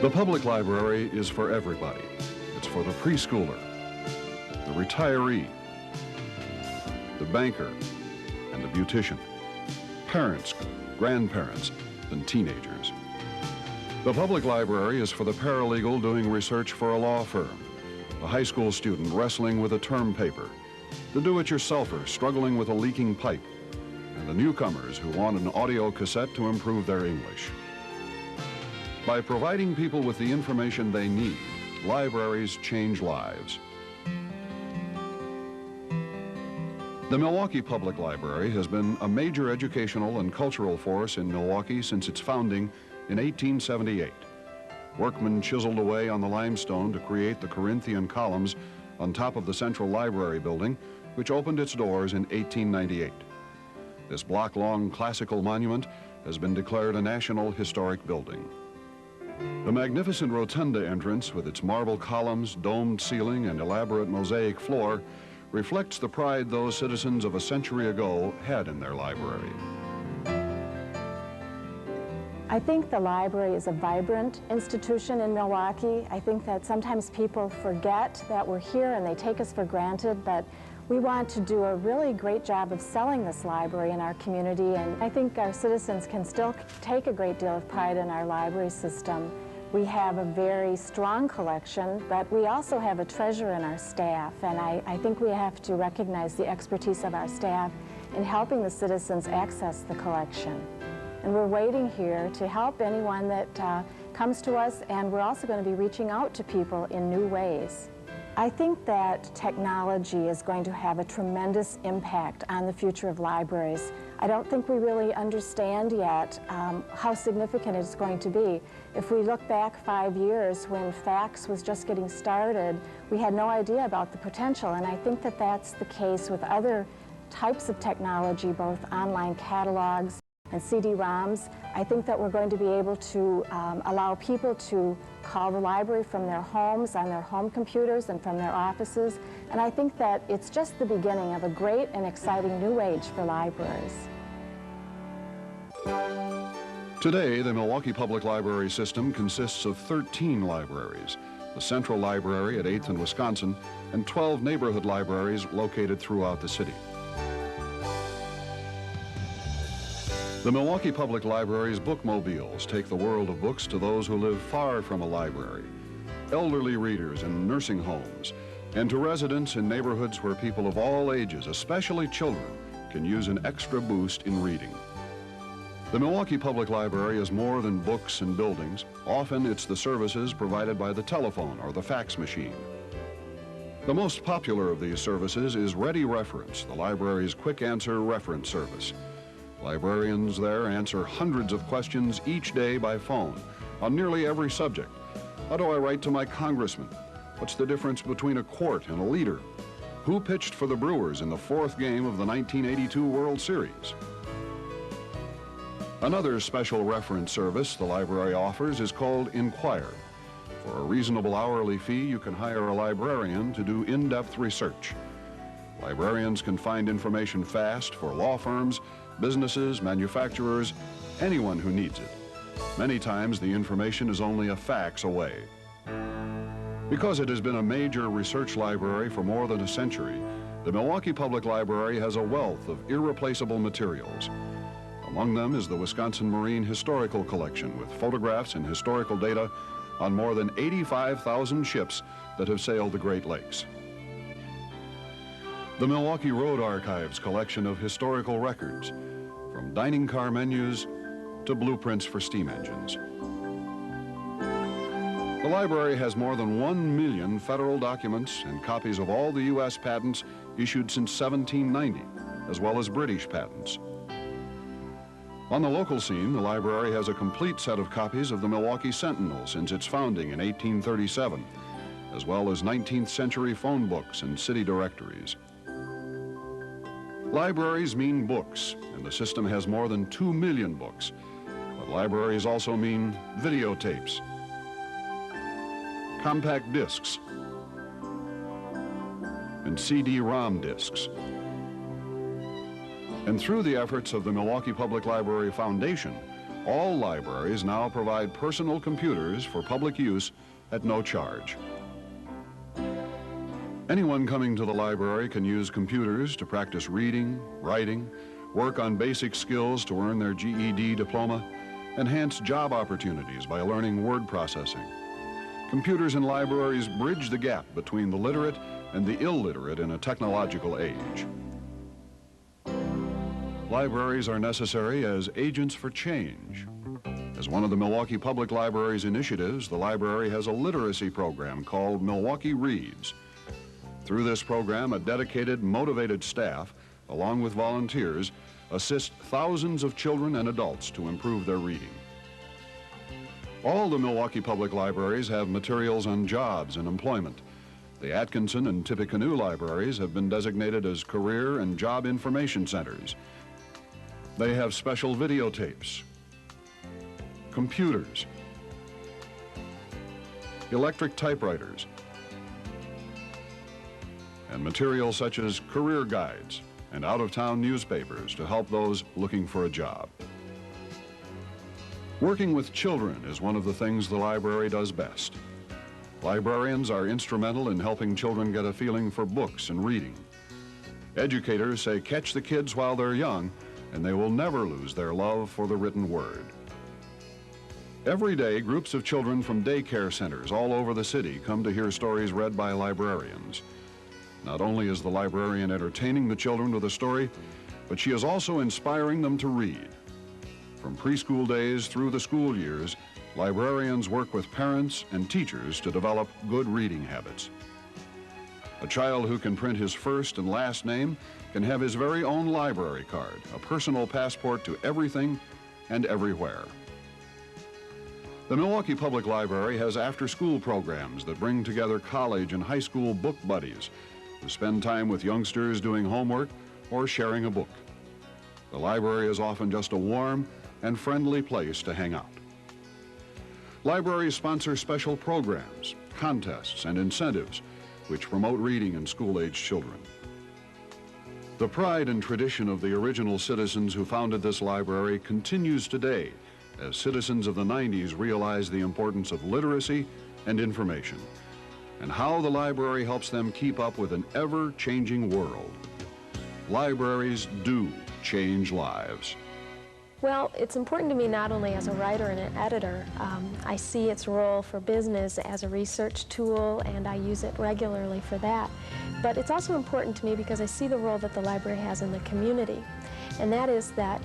The public library is for everybody. It's for the preschooler, the retiree, the banker, and the beautician, parents, grandparents, and teenagers. The public library is for the paralegal doing research for a law firm, the high school student wrestling with a term paper, the do-it-yourselfer struggling with a leaking pipe, and the newcomers who want an audio cassette to improve their English. By providing people with the information they need, libraries change lives. The Milwaukee Public Library has been a major educational and cultural force in Milwaukee since its founding in 1878. Workmen chiseled away on the limestone to create the Corinthian columns on top of the Central Library building, which opened its doors in 1898. This block-long classical monument has been declared a National Historic Building. The magnificent rotunda entrance with its marble columns, domed ceiling, and elaborate mosaic floor reflects the pride those citizens of a century ago had in their library. I think the library is a vibrant institution in Milwaukee. I think that sometimes people forget that we're here and they take us for granted, but we want to do a really great job of selling this library in our community, and I think our citizens can still take a great deal of pride in our library system. We have a very strong collection, but we also have a treasure in our staff, and I think we have to recognize the expertise of our staff in helping the citizens access the collection. And we're waiting here to help anyone that comes to us, and we're also going to be reaching out to people in new ways. I think that technology is going to have a tremendous impact on the future of libraries. I don't think we really understand yet how significant it's going to be. If we look back 5 years when fax was just getting started, we had no idea about the potential, and I think that that's the case with other types of technology, both online catalogs and CD-ROMs. I think that we're going to be able to allow people to call the library from their homes, on their home computers, and from their offices. And I think that it's just the beginning of a great and exciting new age for libraries. Today, the Milwaukee Public Library system consists of 13 libraries, the Central Library at 8th and Wisconsin, and 12 neighborhood libraries located throughout the city. The Milwaukee Public Library's bookmobiles take the world of books to those who live far from a library, elderly readers in nursing homes, and to residents in neighborhoods where people of all ages, especially children, can use an extra boost in reading. The Milwaukee Public Library is more than books and buildings. Often it's the services provided by the telephone or the fax machine. The most popular of these services is Ready Reference, the library's quick answer reference service. Librarians there answer hundreds of questions each day by phone on nearly every subject. How do I write to my congressman? What's the difference between a quart and a liter? Who pitched for the Brewers in the 4th game of the 1982 World Series? Another special reference service the library offers is called Inquire. For a reasonable hourly fee, you can hire a librarian to do in-depth research. Librarians can find information fast for law firms, businesses, manufacturers, anyone who needs it. Many times the information is only a fax away. Because it has been a major research library for more than a century, the Milwaukee Public Library has a wealth of irreplaceable materials. Among them is the Wisconsin Marine Historical Collection with photographs and historical data on more than 85,000 ships that have sailed the Great Lakes. The Milwaukee Road Archives collection of historical records, from dining car menus to blueprints for steam engines. The library has more than 1 million federal documents and copies of all the U.S. patents issued since 1790, as well as British patents. On the local scene, the library has a complete set of copies of the Milwaukee Sentinel since its founding in 1837, as well as 19th century phone books and city directories. Libraries mean books, and the system has more than 2 million books. But libraries also mean videotapes, compact discs, and CD-ROM discs. And through the efforts of the Milwaukee Public Library Foundation, All libraries now provide personal computers for public use at no charge. Anyone coming to the library can use computers to practice reading, writing, work on basic skills to earn their GED diploma, enhance job opportunities by learning word processing. Computers in libraries bridge the gap between the literate and the illiterate in a technological age. Libraries are necessary as agents for change. As one of the Milwaukee Public Library's initiatives, the library has a literacy program called Milwaukee Reads. Through this program, a dedicated, motivated staff, along with volunteers, assist thousands of children and adults to improve their reading. All the Milwaukee Public Libraries have materials on jobs and employment. The Atkinson and Tippecanoe libraries have been designated as career and job information centers. They have special videotapes, computers, electric typewriters, and materials such as career guides and out-of-town newspapers to help those looking for a job. Working with children is one of the things the library does best. Librarians are instrumental in helping children get a feeling for books and reading. Educators say catch the kids while they're young, and they will never lose their love for the written word. Every day, groups of children from daycare centers all over the city come to hear stories read by librarians. Not only is the librarian entertaining the children with a story, but she is also inspiring them to read. From preschool days through the school years, librarians work with parents and teachers to develop good reading habits. A child who can print his first and last name can have his very own library card, a personal passport to everything and everywhere. The Milwaukee Public Library has after-school programs that bring together college and high school book buddies to spend time with youngsters doing homework or sharing a book. The library is often just a warm and friendly place to hang out. Libraries sponsor special programs, contests, and incentives which promote reading in school-aged children. The pride and tradition of the original citizens who founded this library continues today as citizens of the 90s realize the importance of literacy and information, and how the library helps them keep up with an ever-changing world. Libraries do change lives. Well, it's important to me not only as a writer and an editor. I see its role for business as a research tool, and I use it regularly for that. But it's also important to me because I see the role that the library has in the community, and that is that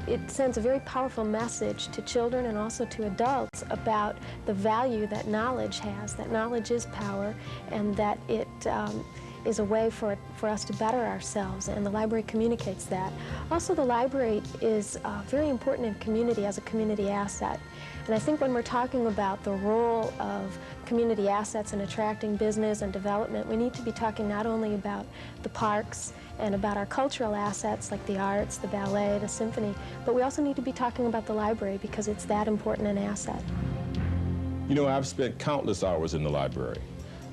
it sends a very powerful message to children and also to adults about the value that knowledge has, that knowledge is power, and that it is a way for us to better ourselves, and the library communicates that. Also, the library is very important in community as a community asset. And I think when we're talking about the role of community assets in attracting business and development, we need to be talking not only about the parks and about our cultural assets like the arts, the ballet, the symphony, but we also need to be talking about the library because it's that important an asset. You know, I've spent countless hours in the library.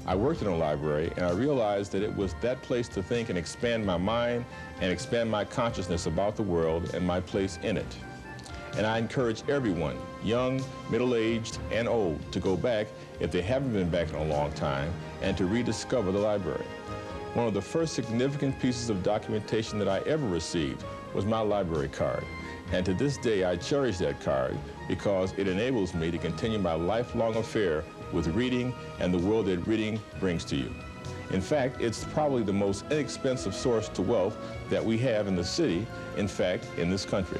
I worked in a library, and I realized that it was that place to think and expand my mind and expand my consciousness about the world and my place in it. And I encourage everyone, young, middle-aged, and old, to go back if they haven't been back in a long time and to rediscover the library. One of the first significant pieces of documentation that I ever received was my library card. And to this day, I cherish that card because it enables me to continue my lifelong affair with reading and the world that reading brings to you. In fact, it's probably the most inexpensive source to wealth that we have in the city, in fact, in this country.